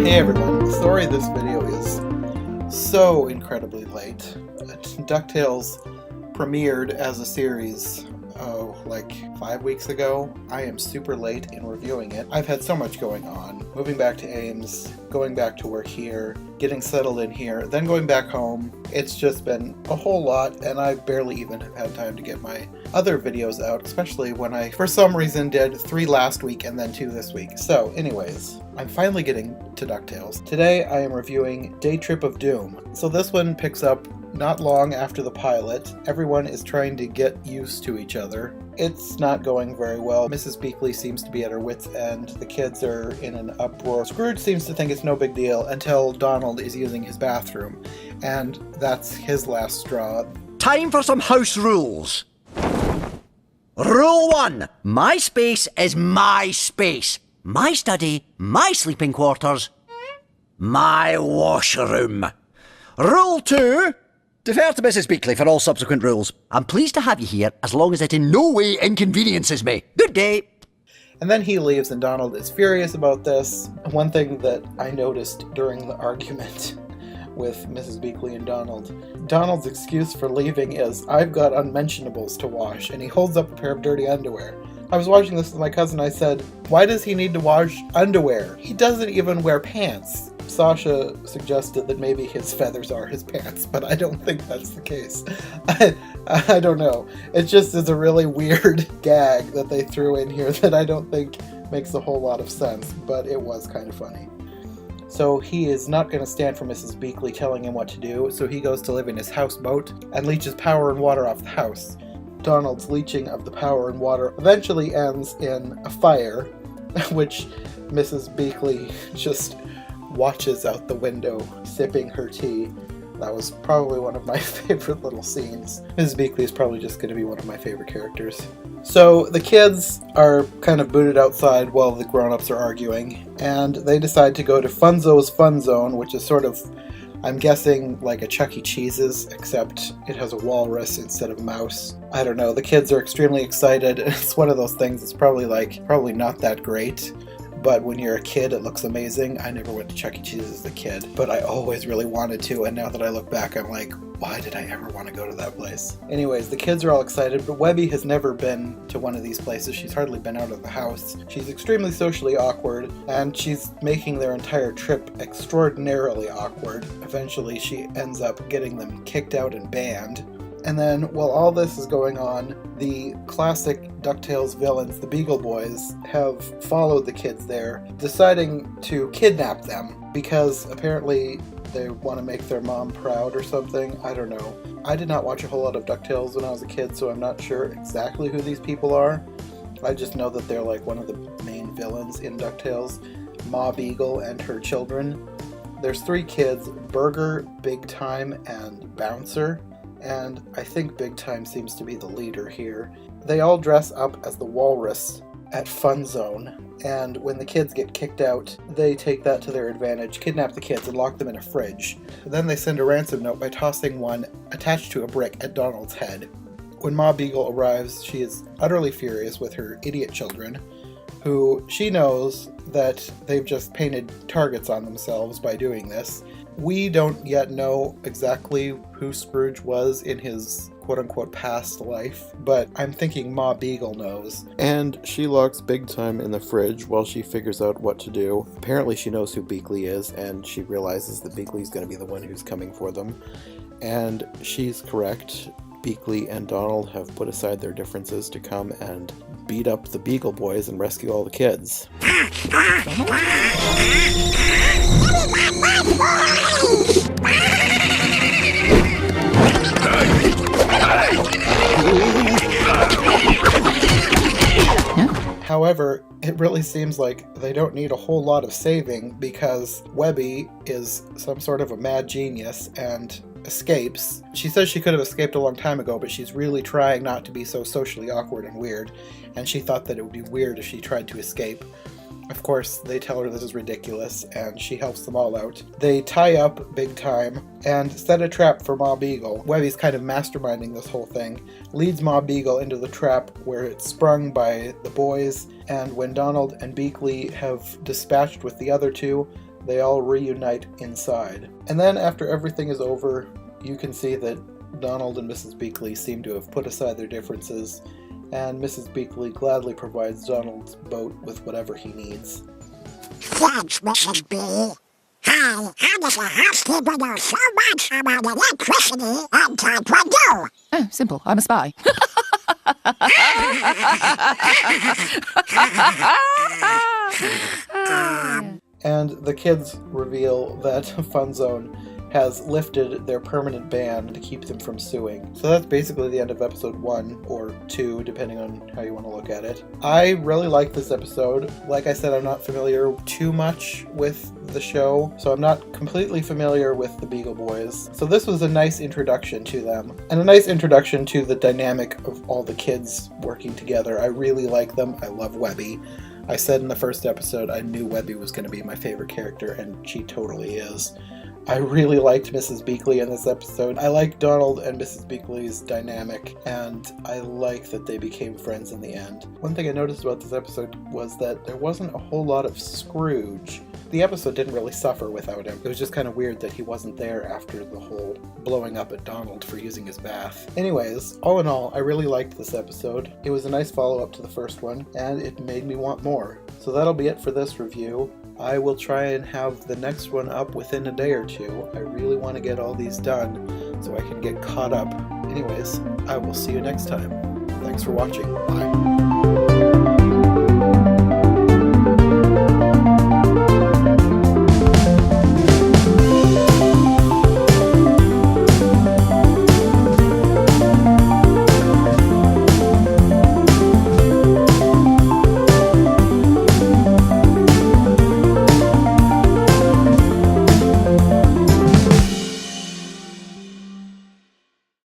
Hey everyone, the story of this video is so incredibly late. DuckTales premiered as a series, like 5 weeks ago. I am super late in reviewing it. I've had so much going on. Moving back to Ames, going back to work here, getting settled in here, then going back home. It's just been a whole lot, and I barely even have had time to get my other videos out, especially when I, for some reason, did 3 last week and then 2 this week. So, anyways, I'm finally getting to DuckTales. Today I am reviewing Daytrip of Doom. So this one picks up not long after the pilot. Everyone is trying to get used to each other. It's not going very well. Mrs. Beakley seems to be at her wit's end. The kids are in an uproar. Scrooge seems to think it's no big deal until Donald is using his bathroom, and that's his last straw. Time for some house rules. Rule 1. My space is my space. My study, my sleeping quarters, my washroom. Rule 2. Defer to Mrs. Beakley for all subsequent rules. I'm pleased to have you here as long as it in no way inconveniences me. Good day. And then he leaves and Donald is furious about this. One thing that I noticed during the argument with Mrs. Beakley and Donald's excuse for leaving is, "I've got unmentionables to wash," and he holds up a pair of dirty underwear. I was watching this with my cousin. I said, why does he need to wash underwear? He doesn't even wear pants. Sasha suggested that maybe his feathers are his pants, but I don't think that's the case. I don't know. It just is a really weird gag that they threw in here that I don't think makes a whole lot of sense, but it was kind of funny. So he is not going to stand for Mrs. Beakley telling him what to do, so he goes to live in his houseboat and leeches power and water off the house. Donald's leeching of the power and water eventually ends in a fire, which Mrs. Beakley just watches out the window, sipping her tea. That was probably one of my favorite little scenes. Mrs. Beakley is probably just going to be one of my favorite characters. So the kids are kind of booted outside while the grown-ups are arguing, and they decide to go to Funzo's Fun Zone, which is sort of, I'm guessing, like a Chuck E. Cheese's, except it has a walrus instead of a mouse. I don't know, the kids are extremely excited. It's one of those things that's probably not that great, but when you're a kid it looks amazing. I never went to Chuck E. Cheese as a kid, but I always really wanted to, and now that I look back I'm like, why did I ever want to go to that place? Anyways, the kids are all excited, but Webby has never been to one of these places. She's hardly been out of the house. She's extremely socially awkward, and she's making their entire trip extraordinarily awkward. Eventually she ends up getting them kicked out and banned. And then, while all this is going on, the classic DuckTales villains, the Beagle Boys, have followed the kids there, deciding to kidnap them because apparently they want to make their mom proud or something. I don't know. I did not watch a whole lot of DuckTales when I was a kid, so I'm not sure exactly who these people are. I just know that they're like one of the main villains in DuckTales, Ma Beagle and her children. There's 3 kids, Burger, Big Time, and Bouncer. And I think Big Time seems to be the leader here. They all dress up as the walrus at Fun Zone, and when the kids get kicked out, they take that to their advantage, kidnap the kids, and lock them in a fridge. Then they send a ransom note by tossing one attached to a brick at Donald's head. When Ma Beagle arrives, she is utterly furious with her idiot children, who she knows that they've just painted targets on themselves by doing this. We don't yet know exactly who Scrooge was in his quote-unquote past life, but I'm thinking Ma Beagle knows. And she locks Big Time in the fridge while she figures out what to do. Apparently she knows who Beakley is, and she realizes that Beakley's going to be the one who's coming for them. And she's correct. Beakley and Donald have put aside their differences to come and beat up the Beagle Boys and rescue all the kids. However, it really seems like they don't need a whole lot of saving because Webby is some sort of a mad genius and escapes. She says she could have escaped a long time ago, but she's really trying not to be so socially awkward and weird, and she thought that it would be weird if she tried to escape. Of course, they tell her this is ridiculous, and she helps them all out. They tie up Big Time and set a trap for Ma Beagle. Webby's kind of masterminding this whole thing, leads Ma Beagle into the trap where it's sprung by the boys, and when Donald and Beakley have dispatched with the other two, they all reunite inside. And then after everything is over, you can see that Donald and Mrs. Beakley seem to have put aside their differences, and Mrs. Beakley gladly provides Donald's boat with whatever he needs. Thanks, Mrs. B. Hi, how does a housekeeper know so much about electricity and taekwondo? Oh, simple. I'm a spy. And the kids reveal that Fun Zone has lifted their permanent ban to keep them from suing. So that's basically the end of episode 1 or 2, depending on how you want to look at it. I really like this episode. Like I said, I'm not familiar too much with the show, so I'm not completely familiar with the Beagle Boys. So this was a nice introduction to them, and a nice introduction to the dynamic of all the kids working together. I really like them. I love Webby. I said in the first episode I knew Webby was going to be my favorite character, and she totally is. I really liked Mrs. Beakley in this episode. I like Donald and Mrs. Beakley's dynamic, and I like that they became friends in the end. One thing I noticed about this episode was that there wasn't a whole lot of Scrooge. The episode didn't really suffer without him. It was just kind of weird that he wasn't there after the whole blowing up at Donald for using his bath. Anyways, all in all, I really liked this episode. It was a nice follow-up to the first one, and it made me want more. So that'll be it for this review. I will try and have the next one up within a day or two. I really want to get all these done so I can get caught up. Anyways, I will see you next time. Thanks for watching. Bye.